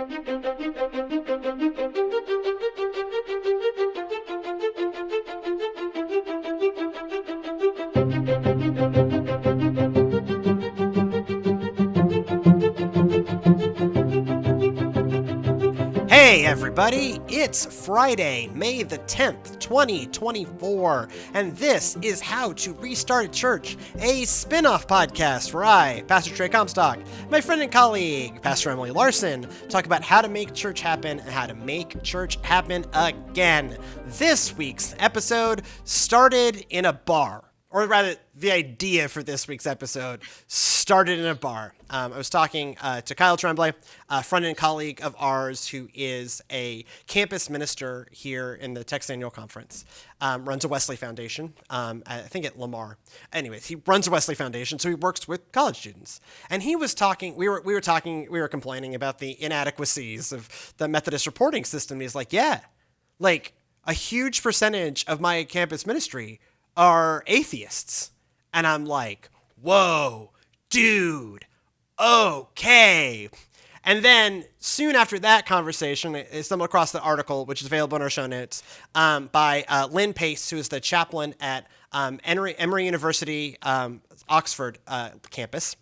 Hey everybody, it's Friday, May the 10th, 2024, and this is How to Restart a Church, a spin-off podcast where I, Pastor Trey Comstock, my friend and colleague, Pastor Emily Larson, talk about how to make church happen and how to make church happen again. This week's episode started in a bar. Or rather, the idea for this week's episode started in a bar. I was talking to Kyle Tremblay, a friend and colleague of ours who is a campus minister here in the Texas Annual Conference, runs a Wesley Foundation, I think at Lamar. Anyways, he runs a Wesley Foundation, so he works with college students. And he was talking, we were complaining about the inadequacies of the Methodist reporting system. He's like, yeah, like a huge percentage of my campus ministry are atheists. And I'm like, whoa, dude, okay. And then soon after that conversation, I stumbled across the article, which is available in our show notes, by Lyn Pace, who is the chaplain at Emory University, Oxford campus,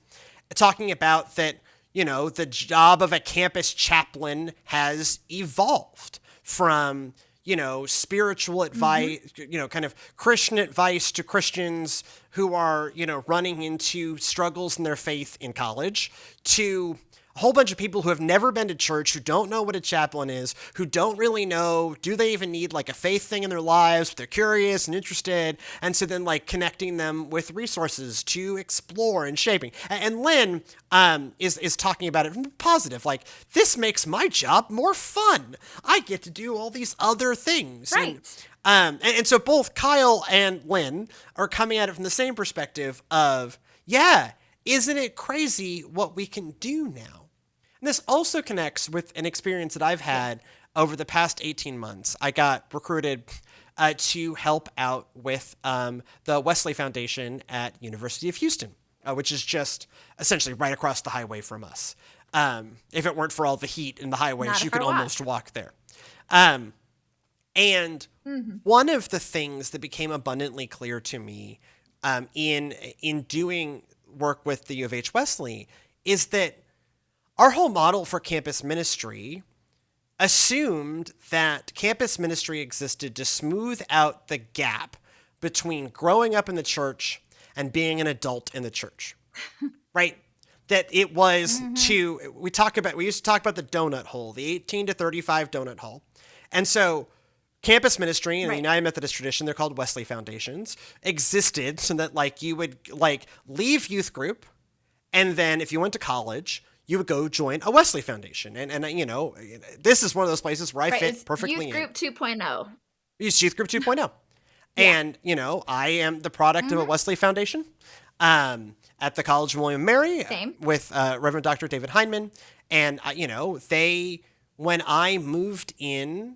talking about that, you know, the job of a campus chaplain has evolved from, you know, spiritual advice, you know, kind of Christian advice to Christians who are, you know, running into struggles in their faith in college, to a whole bunch of people who have never been to church, who don't know what a chaplain is, who don't really know, do they even need like a faith thing in their lives, but they're curious and interested. And so then like connecting them with resources to explore and shaping. And Lyn is talking about it from positive, like, this makes my job more fun. I get to do all these other things. Right. And so both Kyle and Lyn are coming at it from the same perspective of, yeah, isn't it crazy what we can do now? And this also connects with an experience that I've had over the past 18 months. I got recruited to help out with the Wesley Foundation at University of Houston, which is just essentially right across the highway from us. If it weren't for all the heat in the highways, you could almost walk there. And one of the things that became abundantly clear to me in doing work with the U of H Wesley is that our whole model for campus ministry assumed that campus ministry existed to smooth out the gap between growing up in the church and being an adult in the church, right? That it was we used to talk about the donut hole, the 18 to 35 donut hole. And so campus ministry in the United Methodist tradition, they're called Wesley Foundations, existed so that like you would like leave youth group, and then if you went to college, you would go join a Wesley Foundation. And you know, this is one of those places where I fit perfectly in. Youth Group 2.0. It's Youth Group 2.0. Yeah. And, you know, I am the product of a Wesley Foundation at the College of William & Mary with Reverend Dr. David Heinemann. And, you know, when I moved in,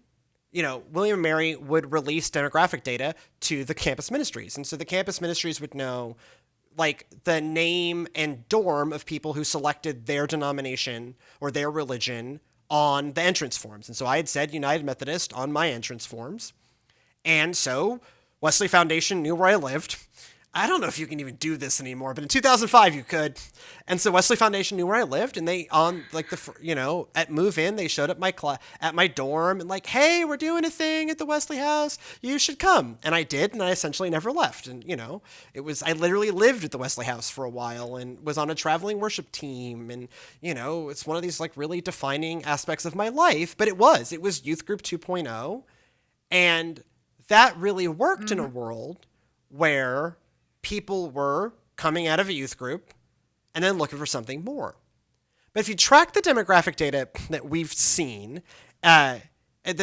you know, William & Mary would release demographic data to the campus ministries. And so the campus ministries would know like the name and dorm of people who selected their denomination or their religion on the entrance forms. And so I had said United Methodist on my entrance forms. And so Wesley Foundation knew where I lived. I don't know if you can even do this anymore, but in 2005 you could. And so Wesley Foundation knew where I lived, and they at move in, they showed up at my dorm and like, hey, we're doing a thing at the Wesley house. You should come. And I did, and I essentially never left. And you know, I literally lived at the Wesley house for a while and was on a traveling worship team. And you know, it's one of these like really defining aspects of my life. But it was Youth Group 2.0, and that really worked in a world where people were coming out of a youth group and then looking for something more. But if you track the demographic data that we've seen, that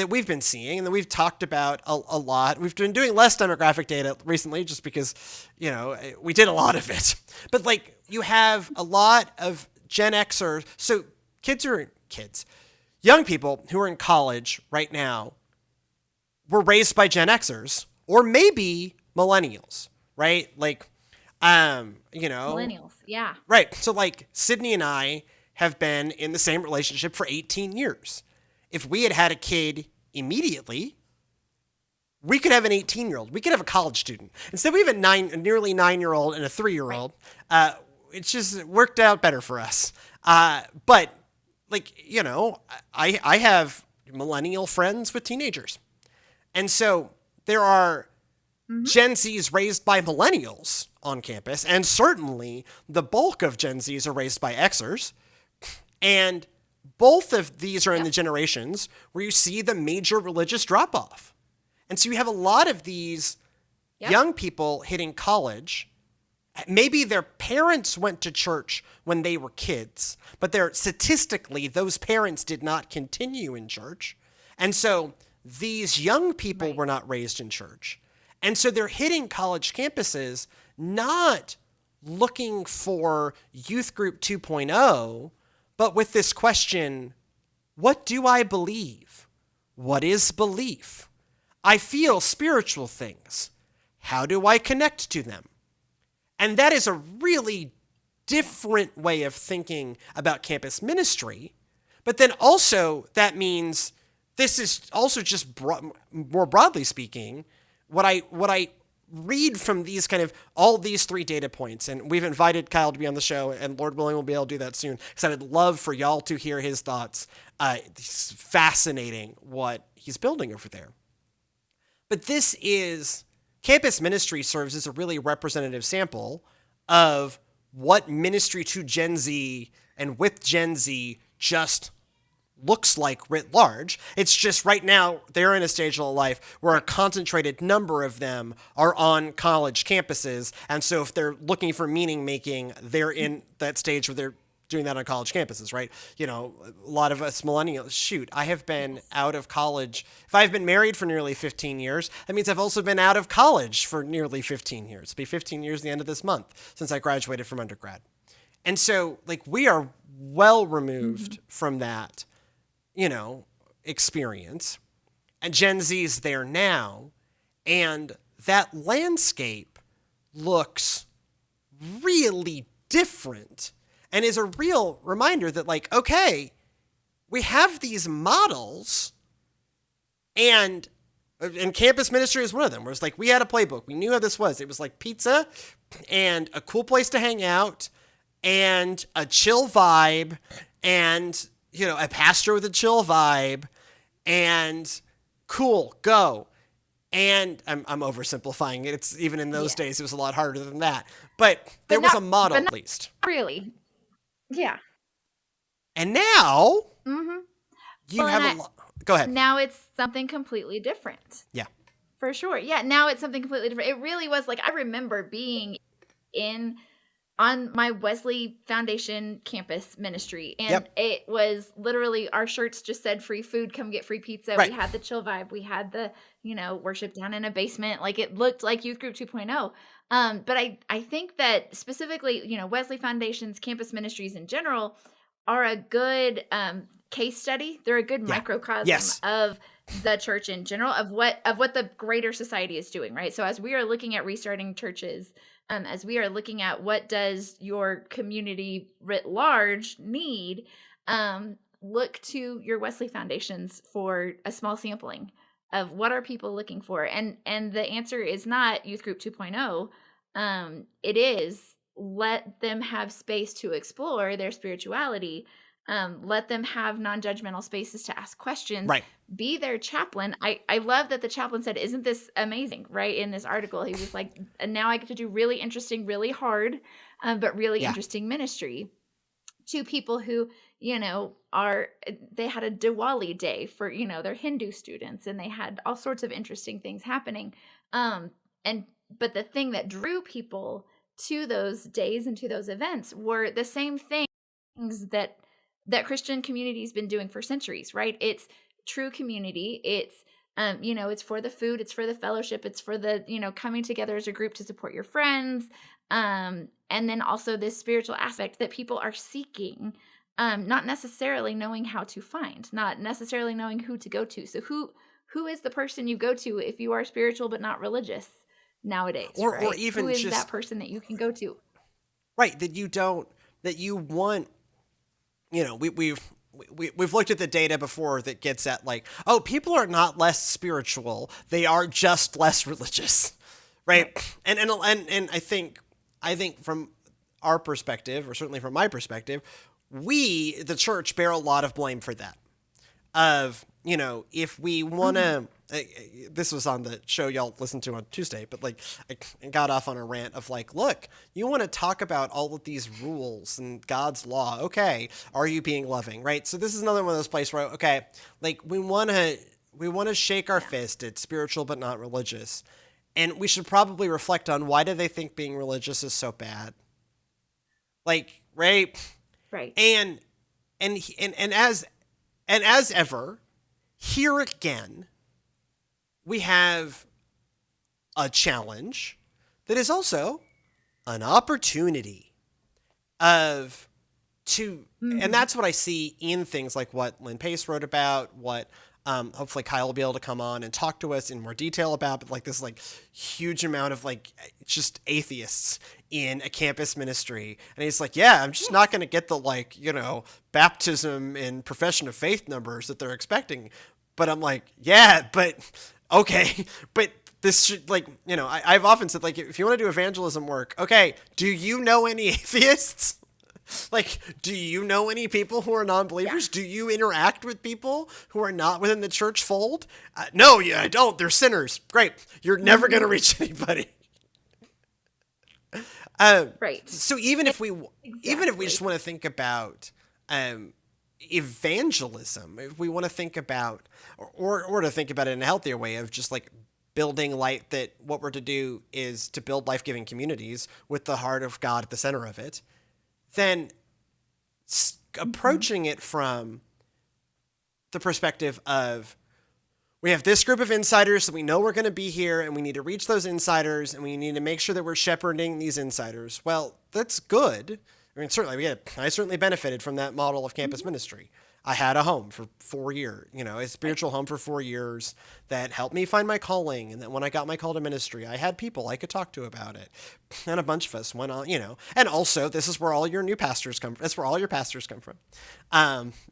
we've been seeing, and that we've talked about a lot, we've been doing less demographic data recently just because, you know, we did a lot of it. But like, you have a lot of Gen Xers, so young people who are in college right now were raised by Gen Xers or maybe millennials. Right? Like, you know. Millennials, yeah. Right. So, like, Sydney and I have been in the same relationship for 18 years. If we had had a kid immediately, we could have an 18-year-old. We could have a college student. Instead, we have a nearly 9-year-old and a 3-year-old. It's just worked out better for us. But, like, you know, I have millennial friends with teenagers. And so there are Gen Zs raised by millennials on campus, and certainly the bulk of Gen Zs are raised by Xers. And both of these are in the generations where you see the major religious drop-off. And so you have a lot of these young people hitting college. Maybe their parents went to church when they were kids, but statistically, those parents did not continue in church. And so these young people were not raised in church. And so they're hitting college campuses not looking for Youth Group 2.0, but with this question, what do I believe? What is belief? I feel spiritual things. How do I connect to them? And that is a really different way of thinking about campus ministry. But then also that means this is also just more broadly speaking, what I read from these kind of all these three data points, and we've invited Kyle to be on the show, and Lord willing we'll be able to do that soon, because I would love for y'all to hear his thoughts. It's fascinating what he's building over there. But campus ministry serves as a really representative sample of what ministry to Gen Z and with Gen Z just looks like writ large. It's just right now they're in a stage of life where a concentrated number of them are on college campuses. And so if they're looking for meaning making, they're in that stage where they're doing that on college campuses, right? You know, a lot of us millennials, I have been out of college. If I've been married for nearly 15 years, that means I've also been out of college for nearly 15 years. It'll be 15 years at the end of this month since I graduated from undergrad. And so, like, we are well removed from that, you know, experience. And Gen Z's there now. And that landscape looks really different and is a real reminder that, like, okay, we have these models, and campus ministry is one of them, where it's like we had a playbook. We knew how this was. It was like pizza and a cool place to hang out and a chill vibe and, you know, a pastor with a chill vibe and cool, go. And I'm oversimplifying it. It's even in those days, it was a lot harder than that. But there was a model, at least. Really. Yeah. And now you have a lot. Go ahead. Now it's something completely different. Yeah. For sure. Yeah. Now it's something completely different. It really was like, I remember being on my Wesley Foundation campus ministry. And it was literally, our shirts just said free food, come get free pizza. Right. We had the chill vibe. We had the, you know, worship down in a basement. Like, it looked like Youth Group 2.0. But I think that specifically, you know, Wesley Foundation's campus ministries in general are a good case study. They're a good microcosm of the church in general, of what the greater society is doing, right? So as we are looking at restarting churches, as we are looking at what does your community writ large need, look to your Wesley Foundations for a small sampling of what are people looking for. And the answer is not Youth Group 2.0. It is let them have space to explore their spirituality. Let them have non-judgmental spaces to ask questions. Right. Be their chaplain. I love that the chaplain said, isn't this amazing, right? In this article, he was like, and now I get to do really interesting, really hard, but really interesting ministry to people who, you know, they had a Diwali day for, you know, their Hindu students, and they had all sorts of interesting things happening. But the thing that drew people to those days and to those events were the same things that Christian community's been doing for centuries, right? It's true community. It's, you know, it's for the food, it's for the fellowship, it's for the, you know, coming together as a group to support your friends. And then also this spiritual aspect that people are seeking, not necessarily knowing how to find, not necessarily knowing who to go to. So who is the person you go to if you are spiritual but not religious nowadays? Or even who is just that person that you can go to? Right. That you want you know, we've looked at the data before that gets at like, oh, people are not less spiritual, they are just less religious, right? And I think from our perspective, or certainly from my perspective, we, the church, bear a lot of blame for that. Of, you know, if we want to, this was on the show y'all listened to on Tuesday, but like I got off on a rant of like, look, you want to talk about all of these rules and God's law. Okay. Are you being loving? Right. So this is another one of those places where, okay, like we want to shake our fist at spiritual, but not religious. And we should probably reflect on why do they think being religious is so bad? Like, right. Right. And as ever, here again, we have a challenge that is also an opportunity and that's what I see in things like what Lyn Pace wrote about, what hopefully Kyle will be able to come on and talk to us in more detail about, but like this like huge amount of like just atheists in a campus ministry. And he's like, yeah, I'm just not going to get the like, you know, baptism and profession of faith numbers that they're expecting. But I'm like, yeah, but okay. But this should like, you know, I've often said like, if you want to do evangelism work, okay, do you know any atheists? Like, do you know any people who are non-believers? Yeah. Do you interact with people who are not within the church fold? No, I don't. They're sinners. Great. You're never going to reach anybody. Right. So even if we just want to think about evangelism, if we want to think about, or to think about it in a healthier way of just like building light, that what we're to do is to build life-giving communities with the heart of God at the center of it, then approaching it from the perspective of, we have this group of insiders that we know we're going to be here, and we need to reach those insiders, and we need to make sure that we're shepherding these insiders. Well, that's good. I mean, certainly, I certainly benefited from that model of campus ministry. I had a home for 4 years, you know, a spiritual home for 4 years that helped me find my calling. And then when I got my call to ministry, I had people I could talk to about it. And a bunch of us went on, you know, and also this is where all your new pastors come from. That's where all your pastors come from.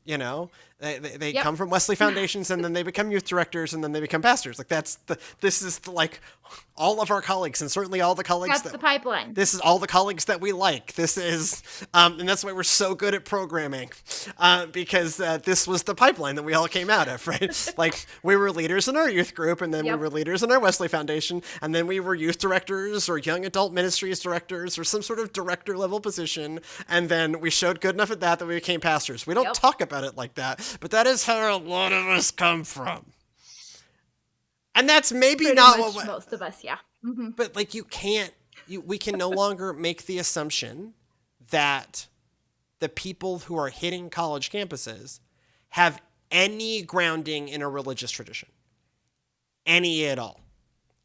You know, they come from Wesley Foundations, and then they become youth directors, and then they become pastors. Like this is like all of our colleagues, and certainly all the colleagues. That's the pipeline. This is all the colleagues that we like. This is, and that's why we're so good at programming, because this was the pipeline that we all came out of, right? Like we were leaders in our youth group, and then we were leaders in our Wesley Foundation, and then we were youth directors or young adult ministries directors or some sort of director level position, and then we showed good enough at that we became pastors. We don't talk about it like that, but that is where a lot of us come from. And that's maybe pretty not much what most of us, Mm-hmm. But like we can no longer make the assumption that the people who are hitting college campuses have any grounding in a religious tradition. Any at all.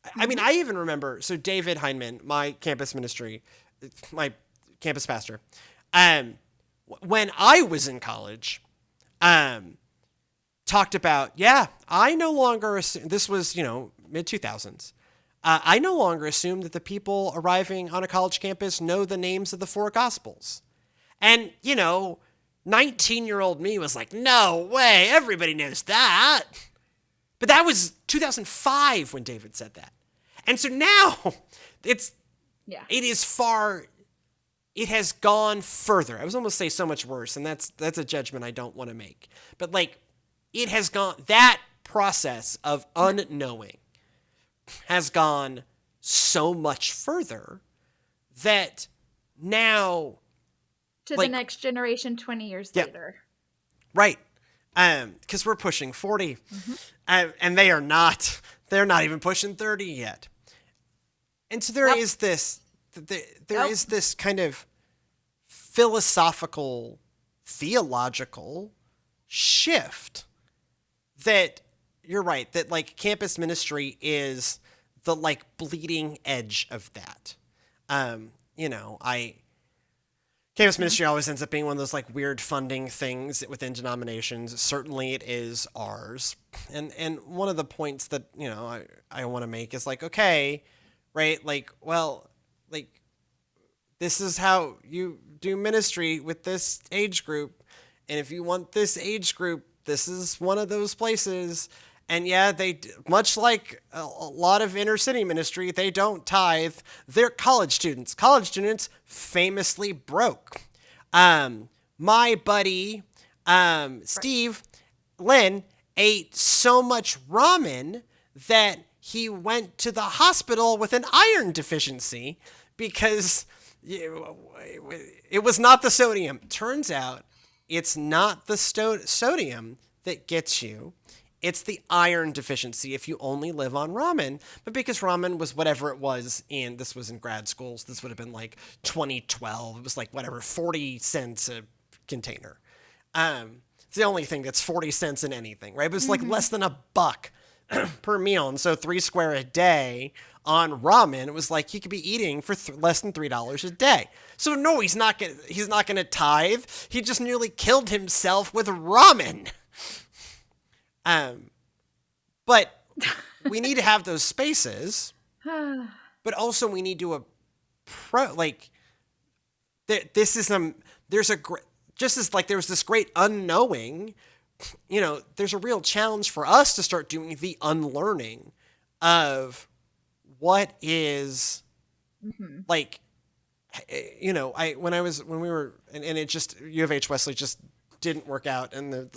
Mm-hmm. I mean, I even remember, so David Heineman, my campus pastor, when I was in college, talked about, I no longer assume, this was, you know, mid-2000s, I no longer assume that the people arriving on a college campus know the names of the 4 Gospels. And, you know, 19-year-old me was like, no way, everybody knows that. But that was 2005 when David said that. And so now it has gone further. I was almost say so much worse, and that's a judgment I don't want to make. But like, it has gone, that process of unknowing has gone so much further that now to the next generation 20 years later. Right. Because we're pushing 40, and they're not even pushing 30 yet. And so there is this kind of philosophical, theological shift that you're right, that like campus ministry is the like bleeding edge of that. You know, campus ministry always ends up being one of those like weird funding things within denominations. Certainly it is ours. And one of the points that, you know, I want to make is like, okay, right? Like, well, like this is how you do ministry with this age group. And if you want this age group, this is one of those places. And yeah, they, much like a lot of inner city ministry, they don't tithe. They're college students. College students famously broke. My buddy, Steve, Lyn, ate so much ramen that he went to the hospital with an iron deficiency because it was not the sodium. Turns out it's not the sodium that gets you. It's the iron deficiency if you only live on ramen. But because ramen was whatever it was this was in grad schools, this would have been like 2012. It was like whatever, 40 cents a container. It's the only thing that's 40 cents in anything, right? But it's like less than $1 per meal. And so $3 a day on ramen, it was like he could be eating for less than $3 a day. So no, he's not gonna tithe. He just nearly killed himself with ramen. But we need to have those spaces, but also we need to just as like there was this great unknowing, there's a real challenge for us to start doing the unlearning of what is like, when we were, and it just, U of H Wesley just didn't work out, and the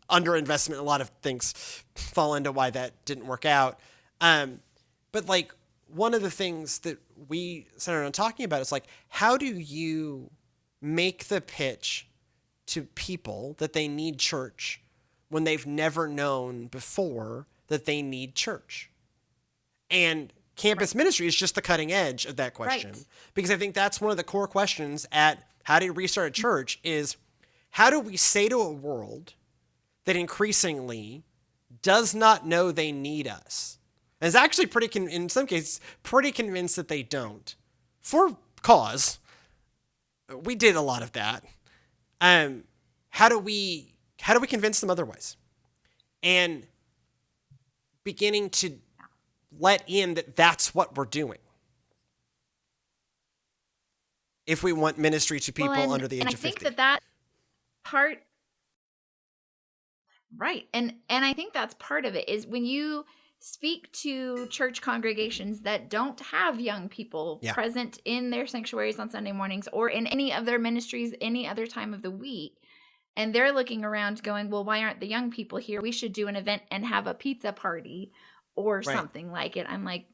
underinvestment, a lot of things fall into why that didn't work out. But like one of the things that we centered on talking about is like, how do you make the pitch to people that they need church when they've never known before that they need church? And campus ministry is just the cutting edge of that question. Right. Because I think that's one of the core questions at How Do You Restart a Church is, how do we say to a world that increasingly does not know they need us, and is actually in some cases, pretty convinced that they don't, for cause. We did a lot of that. How do we convince them otherwise? And beginning to let in that that's what we're doing. If we want ministry to people under the age of 50. I think that part, right. And I think that's part of it is when you speak to church congregations that don't have young people present in their sanctuaries on Sunday mornings or in any of their ministries any other time of the week, and they're looking around going, well, why aren't the young people here? We should do an event and have a pizza party or something like it. I'm like,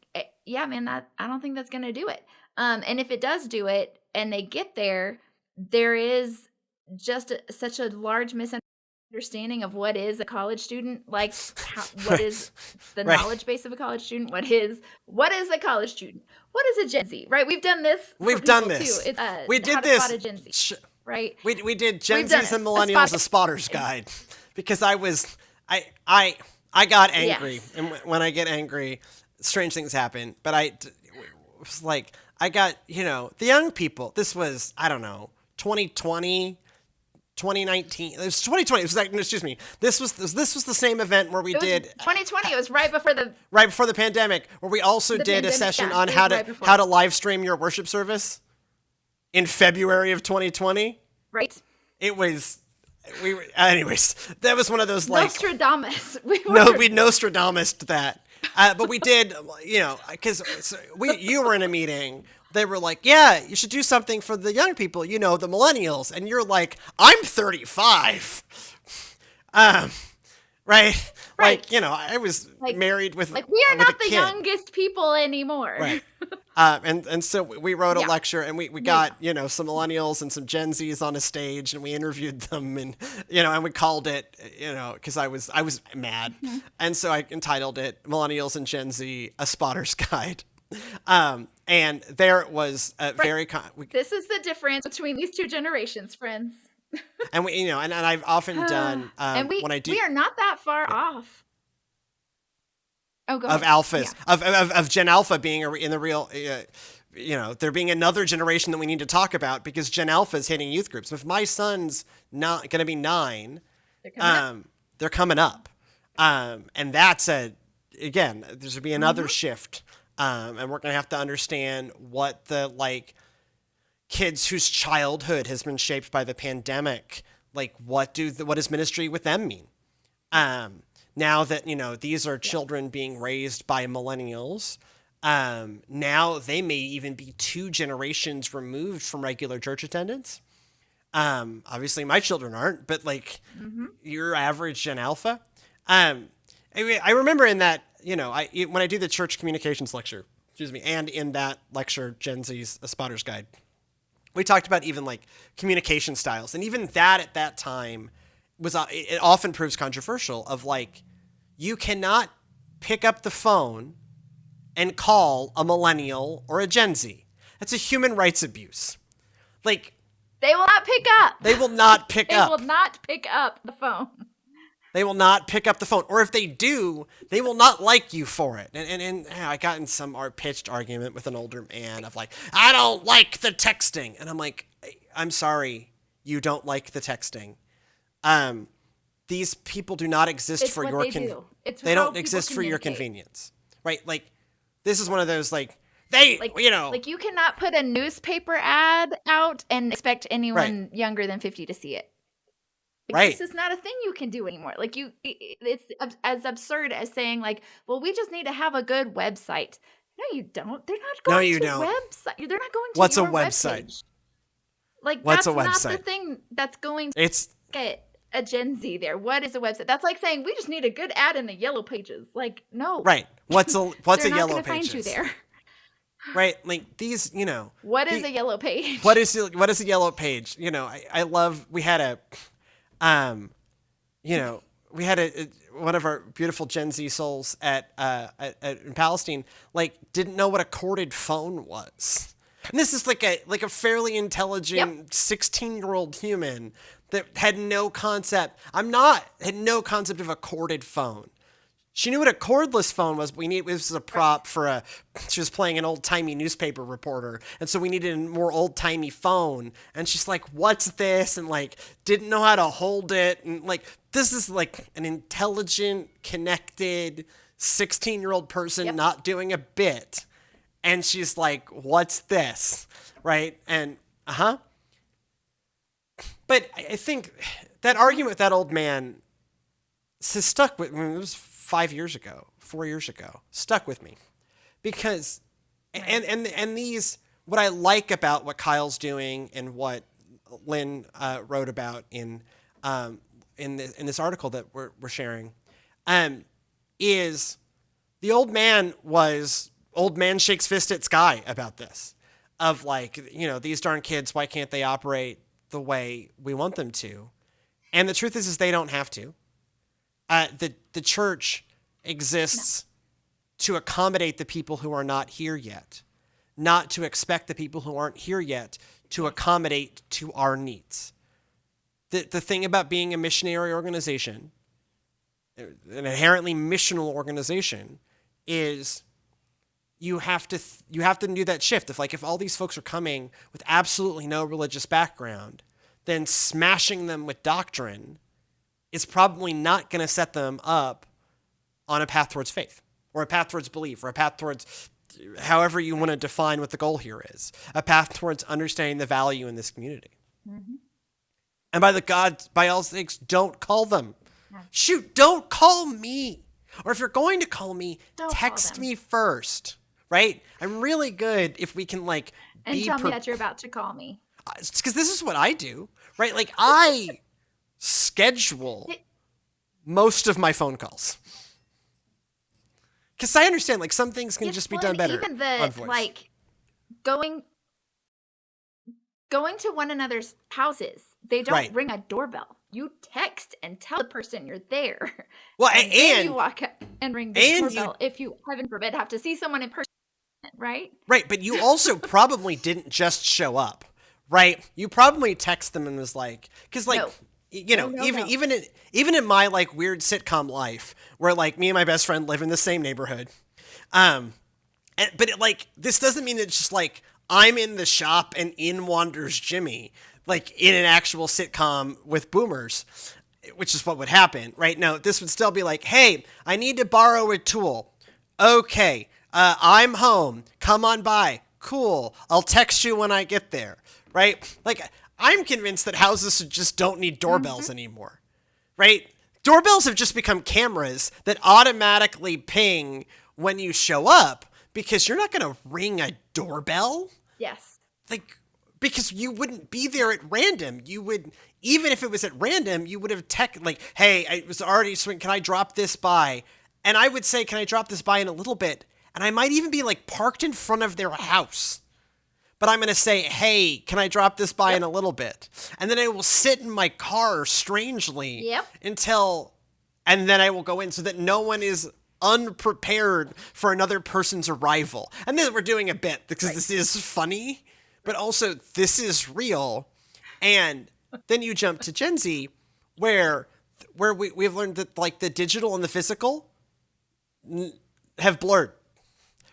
yeah, man, I don't think that's going to do it. And if it does do it and they get there, there is just such a large misunderstanding of what is a college student, like what is the knowledge base of a college student, what is a college student, what is a Gen Z, right? We've done this. We've done this. Too. It's, we did this. How to spot a Gen Z, right? We did Gen Zs and Millennials, a spotter's guide, because I got angry, and when I get angry, strange things happen. But I was like, I got, the young people. This was, I don't know, 2020. 2019. It was 2020. It was like, excuse me. This was the same event where we did 2020. It was right before the pandemic, where we also did a session on how to live stream your worship service in February of 2020. Right. It was anyways. That was one of those like Nostradamus. We Nostradamus that. But we did, because you were in a meeting. They were like, yeah, you should do something for the young people, the millennials. And you're like, I'm 35. Right? Like, I was married with we are not the youngest people anymore. Right. And so we wrote a lecture, and we got, some millennials and some Gen Zs on a stage, and we interviewed them, and, and we called it, because I was mad. Mm-hmm. And so I entitled it Millennials and Gen Z, A Spotter's Guide. And there was a this is the difference between these two generations, friends. And we, and I've often done, and we are not that far off. Oh, go of ahead. alphas, of Gen Alpha being in the real, there being another generation that we need to talk about, because Gen Alpha is hitting youth groups. If my son's not going to be 9, they're coming up. And that's there's going to be another shift. And we're going to have to understand what the kids whose childhood has been shaped by the pandemic like, what does ministry with them mean? Now that, these are children being raised by millennials, now they may even be 2 generations removed from regular church attendance. Obviously my children aren't, but like your average Gen Alpha. I remember in that, when I do the church communications lecture, and in that lecture, Gen Z's A Spotter's Guide, we talked about even like communication styles. And even that at that time it often proves controversial of like, you cannot pick up the phone and call a millennial or a Gen Z. That's a human rights abuse. Like, they will not pick up. They will not pick up. They will not pick up the phone. They will not pick up the phone. Or if they do, they will not like you for it. And I got in some pitched argument with an older man of like, I don't like the texting. And I'm like, I'm sorry, you don't like the texting. These people do not exist for your convenience. They don't exist for your convenience. Right? Like, this is one of those like, like you cannot put a newspaper ad out and expect anyone younger than 50 to see it. Like, this is not a thing you can do anymore. Like, it's as absurd as saying like, well, we just need to have a good website. No, you don't. They're not going to website. They're not going to What's your a website? Webpage. Like, what's that's a website? Not the thing that's going to get a Gen Z there. What is a website? That's like saying we just need a good ad in the Yellow Pages. Like, no. Right. What's a Yellow Pages? They're not going to find you there. Right, like these, What is a Yellow Page? What is a Yellow Page? I love. We had a, one of our beautiful Gen Z souls at in Palestine, like, didn't know what a corded phone was. And this is like a fairly intelligent 16-year-old human that had no concept. Had no concept of a corded phone. She knew what a cordless phone was. This was a prop for she was playing an old-timey newspaper reporter. And so we needed a more old-timey phone. And she's like, what's this? And like, didn't know how to hold it. And like, this is like an intelligent, connected 16-year-old person not doing a bit. And she's like, what's this? Right. And but I think that argument with that old man has stuck with me. It was 4 years ago, stuck with me because, and these, what I like about what Kyle's doing and what Lyn wrote about in this article that we're sharing, is the old man shakes fist at sky about this of like, these darn kids, why can't they operate the way we want them to? And the truth is they don't have to. The church exists to accommodate the people who are not here yet, not to expect the people who aren't here yet to accommodate to our needs. The thing about being a missionary organization, an inherently missional organization, is you have to do that shift. If all these folks are coming with absolutely no religious background, then smashing them with doctrine is probably not going to set them up on a path towards faith or a path towards belief or a path towards however you want to define what the goal here is, a path towards understanding the value in this community. Mm-hmm. And by all sakes, don't call them. Yeah. Shoot, don't call me. Or if you're going to call me, text me first, right? I'm really good if we can and tell me that you're about to call me. Because this is what I do, right? Like I schedule most of my phone calls. Because I understand, some things can just be done better even on voice. Going to one another's houses, they don't ring a doorbell. You text and tell the person you're there. Well, and then you walk up and ring the doorbell if you, heaven forbid, have to see someone in person, right? Right, but you also probably didn't just show up, right? You probably text them and was like, because even in my weird sitcom life where me and my best friend live in the same neighborhood, this doesn't mean it's just I'm in the shop and in wanders Jimmy, in an actual sitcom with boomers, which is what would happen, right? No, this would still be hey, I need to borrow a tool. Okay, I'm home. Come on by. Cool. I'll text you when I get there, right? I'm convinced that houses just don't need doorbells anymore, right? Doorbells have just become cameras that automatically ping when you show up because you're not going to ring a doorbell. Yes. Like, because you wouldn't be there at random. You would, even if it was at random, you would have like, hey, I was already swinging. Can I drop this by? And I would say, can I drop this by in a little bit? And I might even be like parked in front of their house. But I'm going to say, hey, can I drop this by in a little bit? And then I will sit in my car strangely until, and then I will go in so that no one is unprepared for another person's arrival. And then we're doing a bit because this is funny, but also this is real. And then you jump to Gen Z where we've learned that like the digital and the physical have blurred.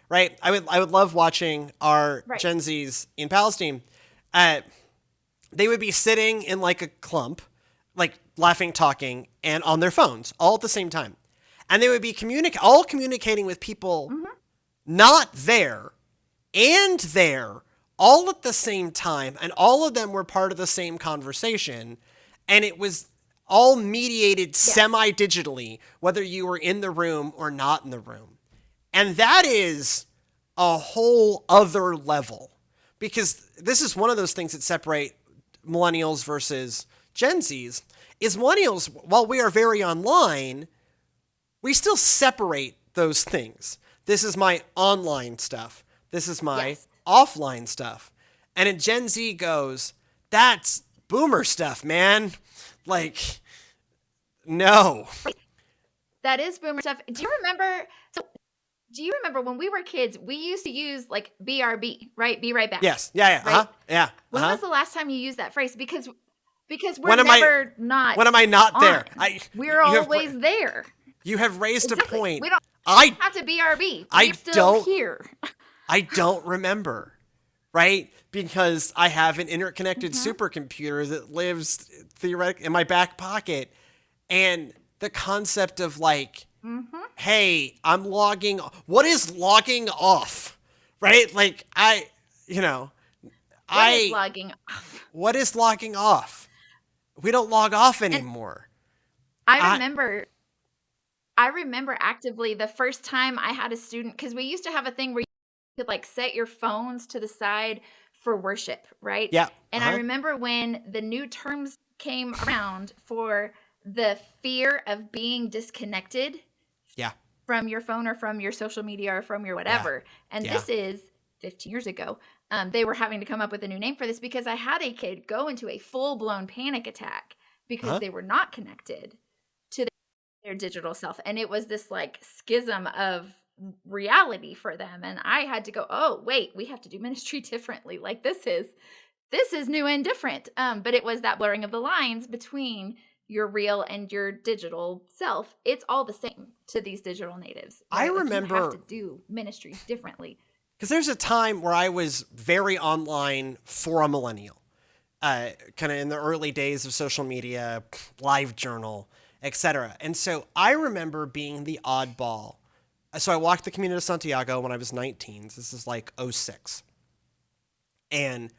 Right? I would love watching our Gen Zs in Palestine. They would be sitting in like a clump, like laughing, talking, and on their phones all at the same time. And they would be communicating with people not there and there all at the same time. And all of them were part of the same conversation. And it was all mediated semi-digitally, whether you were in the room or not in the room. And that is a whole other level, because this is one of those things that separate millennials versus Gen Zs, is millennials, while we are very online, we still separate those things. This is my online stuff. This is my offline stuff. And a Gen Z goes, that's boomer stuff, man. Like, no. That is boomer stuff. Do you remember when we were kids, we used to use like BRB, right? Be right back. Yes. Yeah. Yeah. Right? Yeah. When was the last time you used that phrase? Because we're never not. When am I not there? We're always there. You have raised a point. We don't have to BRB. We're still here. I don't remember, right? Because I have an interconnected supercomputer that lives theoretically in my back pocket, and the concept of like, hey, I'm logging. What is logging off? Right? Like what is logging off? What is logging off? We don't log off anymore. I remember actively the first time I had a student, because we used to have a thing where you could like set your phones to the side for worship, right? Yeah. And I remember when the new terms came around for the fear of being disconnected from your phone or from your social media or from your whatever. And this is 15 years ago. They were having to come up with a new name for this because I had a kid go into a full-blown panic attack because they were not connected to their digital self. And it was this like schism of reality for them. And I had to go, oh, wait, we have to do ministry differently. Like this is new and different. But it was that blurring of the lines between your real and your digital self. It's all the same to these digital natives. Right? I remember you have to do ministry differently. Because there's a time where I was very online for a millennial, kind of in the early days of social media, live journal, etc. And so I remember being the oddball. So I walked the Camino de Santiago when I was 19. This is like 06. And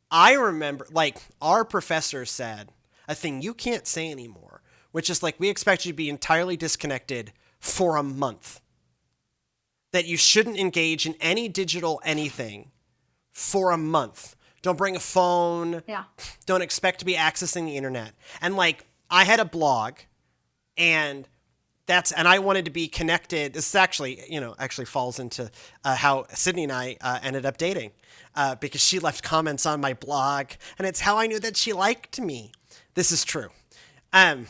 I remember, like, our professor said a thing you can't say anymore, which is like, we expect you to be entirely disconnected for a month. That you shouldn't engage in any digital anything for a month. Don't bring a phone. Yeah. Don't expect to be accessing the internet. And like, I had a blog, and I wanted to be connected. This is actually falls into how Sydney and I ended up dating, because she left comments on my blog, and it's how I knew that she liked me. This is true. And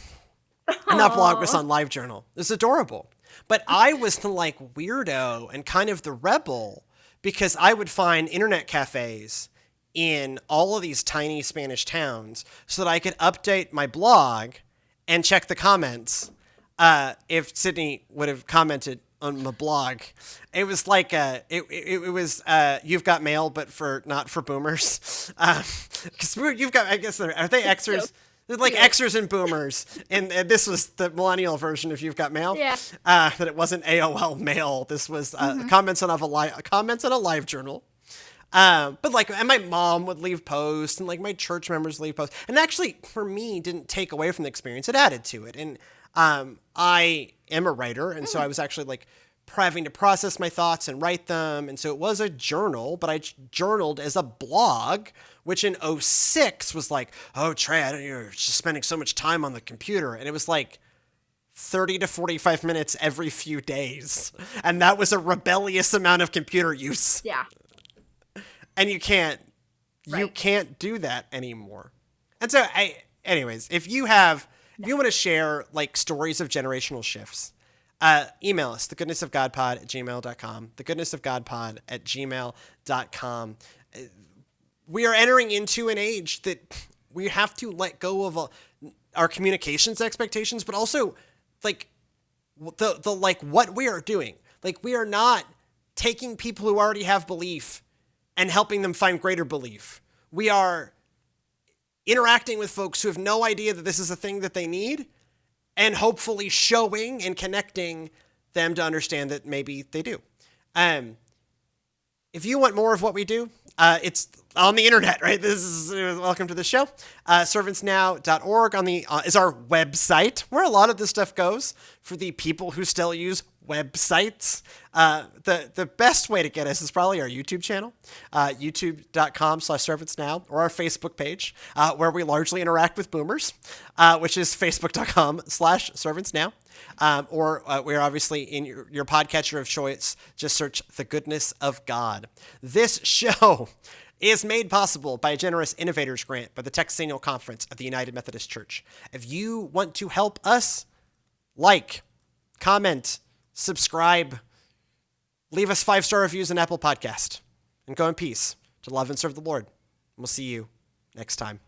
that blog was on LiveJournal. It was adorable. But I was the like weirdo and kind of the rebel, because I would find internet cafes in all of these tiny Spanish towns so that I could update my blog and check the comments. If Sydney would have commented on my blog, it was like it was You've Got Mail, but not for boomers. Because you've got, I guess, are they Xers? There's like Xers and boomers, and this was the millennial version of You've Got Mail. Yeah. That it wasn't AOL Mail. This was comments on a live journal. But like, and my mom would leave posts, and like my church members leave posts, and actually for me didn't take away from the experience, it added to it. And I am a writer, and so I was actually like having to process my thoughts and write them. And so it was a journal, but I journaled as a blog, which in '06 was like, oh, Trey, you're just spending so much time on the computer. And it was like 30 to 45 minutes every few days. And that was a rebellious amount of computer use. Yeah. And you can't do that anymore. And so anyways, if you want to share like stories of generational shifts, email us, thegoodnessofgodpod@gmail.com, thegoodnessofgodpod@gmail.com. We are entering into an age that we have to let go of our communications expectations, but also like the like what we are doing. Like, we are not taking people who already have belief and helping them find greater belief. We are interacting with folks who have no idea that this is a thing that they need, and hopefully showing and connecting them to understand that maybe they do. If you want more of what we do, it's on the internet, right? This is welcome to the show. Servantsnow.org is our website, where a lot of this stuff goes for the people who still use websites. The best way to get us is probably our YouTube channel, youtube.com/servantsnow, or our Facebook page, where we largely interact with boomers, which is facebook.com/servantsnow. Or we're obviously in your podcatcher of choice. Just search The Goodness of God. This show is made possible by a generous innovators grant by the Texas Annual Conference of the United Methodist Church. If you want to help us, like, comment, subscribe, leave us 5-star reviews on Apple Podcast, and go in peace to love and serve the Lord. We'll see you next time.